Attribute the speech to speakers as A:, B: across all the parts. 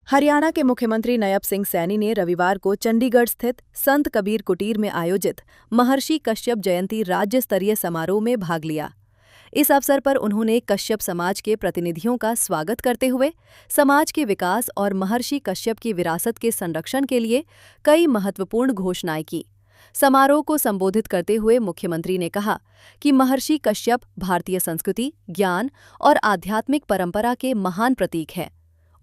A: हरियाणा के मुख्यमंत्री नयब सिंह सैनी ने रविवार को चंडीगढ़ स्थित संत कबीर कुटीर में आयोजित महर्षि कश्यप जयंती राज्य स्तरीय समारोह में भाग लिया। इस अवसर पर उन्होंने कश्यप समाज के प्रतिनिधियों का स्वागत करते हुए समाज के विकास और महर्षि कश्यप की विरासत के संरक्षण के लिए कई महत्वपूर्ण घोषणाएं की। समारोह को संबोधित करते हुए मुख्यमंत्री ने कहा कि महर्षि कश्यप भारतीय संस्कृति, ज्ञान और आध्यात्मिक परंपरा के महान प्रतीक हैं।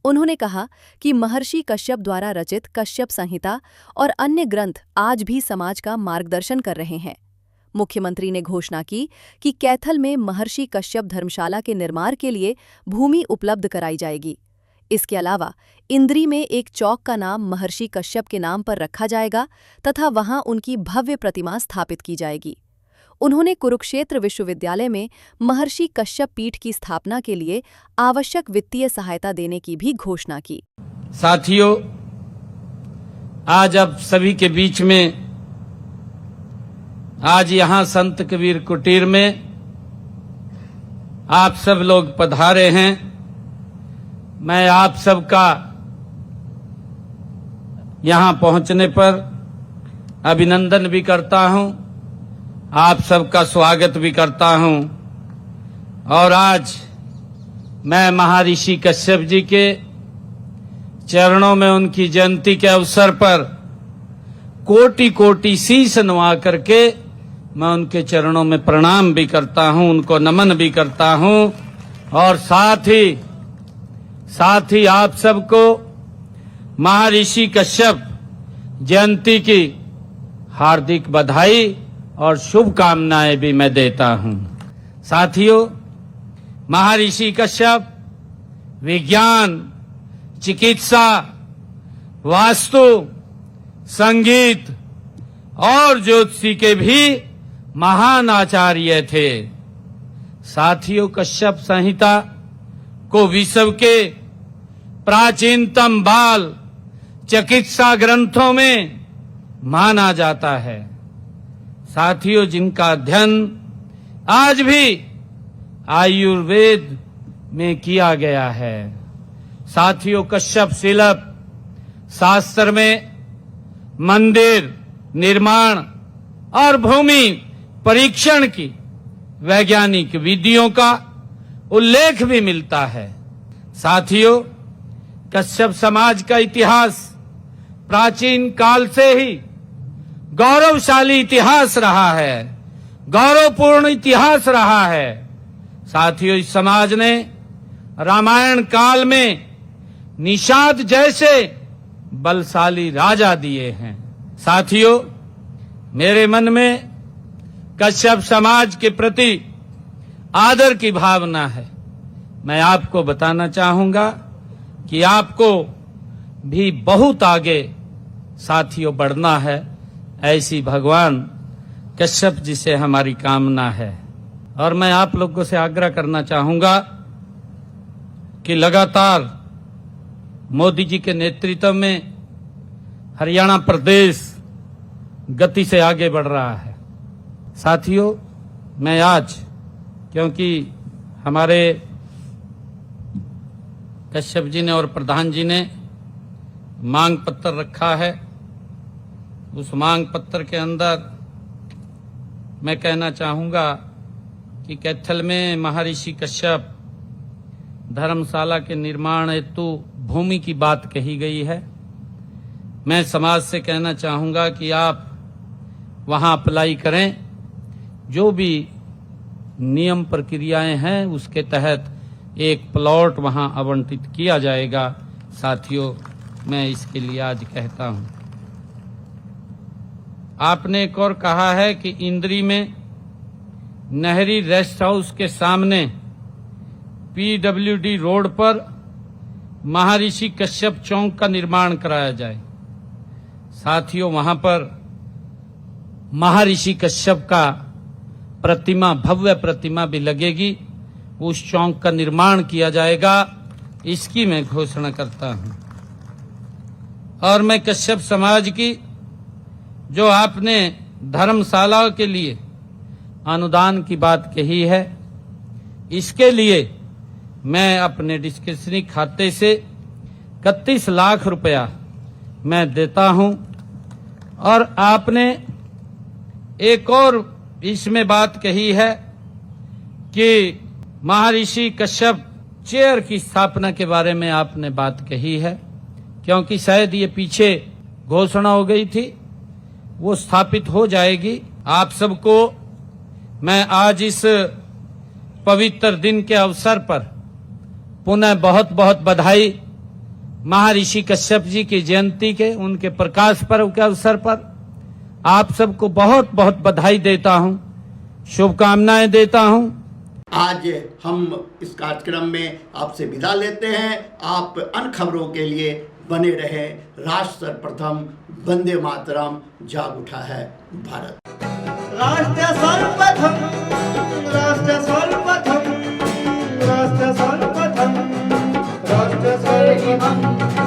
A: उन्होंने कहा कि महर्षि कश्यप द्वारा रचित कश्यप संहिता और अन्य ग्रंथ आज भी समाज का मार्गदर्शन कर रहे हैं। मुख्यमंत्री ने घोषणा की कि कैथल में महर्षि कश्यप धर्मशाला के निर्माण के लिए भूमि उपलब्ध कराई जाएगी। इसके अलावा इंद्री में एक चौक का नाम महर्षि कश्यप के नाम पर रखा जाएगा तथा वहां उनकी भव्य प्रतिमा स्थापित की जाएगी। उन्होंने कुरुक्षेत्र विश्वविद्यालय में महर्षि कश्यप पीठ की स्थापना के लिए आवश्यक वित्तीय सहायता देने की भी घोषणा की।
B: साथियों, आज अब सभी के बीच में आज यहाँ संत कबीर कुटीर में आप सब लोग पधारे हैं। मैं आप सबका यहाँ पहुंचने पर अभिनंदन भी करता हूं, आप सबका स्वागत भी करता हूं। और आज मैं महर्षि कश्यप जी के चरणों में उनकी जयंती के अवसर पर कोटि कोटि शीश नवा करके मैं उनके चरणों में प्रणाम भी करता हूं, उनको नमन भी करता हूं। और साथ ही आप सबको महर्षि कश्यप जयंती की हार्दिक बधाई और शुभकामनाएं भी मैं देता हूं। साथियों, महर्षि कश्यप विज्ञान, चिकित्सा, वास्तु, संगीत और ज्योतिषी के भी महान आचार्य थे। साथियों, कश्यप संहिता को विश्व के प्राचीनतम बाल चिकित्सा ग्रंथों में माना जाता है। साथियों, जिनका अध्ययन आज भी आयुर्वेद में किया गया है। साथियों, कश्यप शिल्प शास्त्र में मंदिर निर्माण और भूमि परीक्षण की वैज्ञानिक विधियों का उल्लेख भी मिलता है। साथियों, कश्यप समाज का इतिहास प्राचीन काल से ही गौरवशाली इतिहास रहा है, गौरवपूर्ण इतिहास रहा है। साथियों, इस समाज ने रामायण काल में निषाद जैसे बलशाली राजा दिए हैं। साथियों, मेरे मन में कश्यप समाज के प्रति आदर की भावना है। मैं आपको बताना चाहूंगा कि आपको भी बहुत आगे साथियों बढ़ना है, ऐसी भगवान कश्यप जी से हमारी कामना है। और मैं आप लोगों से आग्रह करना चाहूंगा कि लगातार मोदी जी के नेतृत्व में हरियाणा प्रदेश गति से आगे बढ़ रहा है। साथियों, मैं आज, क्योंकि हमारे कश्यप जी ने और प्रधान जी ने मांग पत्र रखा है, उस मांग पत्र के अंदर मैं कहना चाहूंगा कि कैथल में महर्षि कश्यप धर्मशाला के निर्माण हेतु भूमि की बात कही गई है। मैं समाज से कहना चाहूंगा कि आप वहां अप्लाई करें, जो भी नियम प्रक्रियाएं हैं उसके तहत एक प्लॉट वहां आवंटित किया जाएगा। साथियों, मैं इसके लिए आज कहता हूं। आपने एक और कहा है कि इंद्री में नहरी रेस्ट हाउस के सामने PWD रोड पर महर्षि कश्यप चौक का निर्माण कराया जाए। साथियों, वहां पर महर्षि कश्यप का प्रतिमा, भव्य प्रतिमा भी लगेगी, उस चौक का निर्माण किया जाएगा, इसकी मैं घोषणा करता हूं। और मैं कश्यप समाज की जो आपने धर्मशाला के लिए अनुदान की बात कही है, इसके लिए मैं अपने डिस्क्रिप्शनरी खाते से 31 लाख रुपया मैं देता हूं। और आपने एक और इसमें बात कही है कि महर्षि कश्यप चेयर की स्थापना के बारे में आपने बात कही है, क्योंकि शायद ये पीछे घोषणा हो गई थी, वो स्थापित हो जाएगी। आप सबको मैं आज इस पवित्र दिन के अवसर पर पुनः बहुत बहुत बधाई। महर्षि कश्यप जी की जयंती के, उनके प्रकाश पर्व के अवसर पर आप सबको बहुत बहुत बधाई देता हूं, शुभकामनाएं देता हूं।
C: आज हम इस कार्यक्रम में आपसे विदा लेते हैं। आप अन्य खबरों के लिए बने रहे। राष्ट्र सर्वप्रथम, वंदे मातरम, जाग उठा है भारत।
D: राष्ट्र सर्वप्रथम, राष्ट्र सर्वप्रथम, राष्ट्र सर्वप्रथम, राष्ट्र सर्वप्रथम।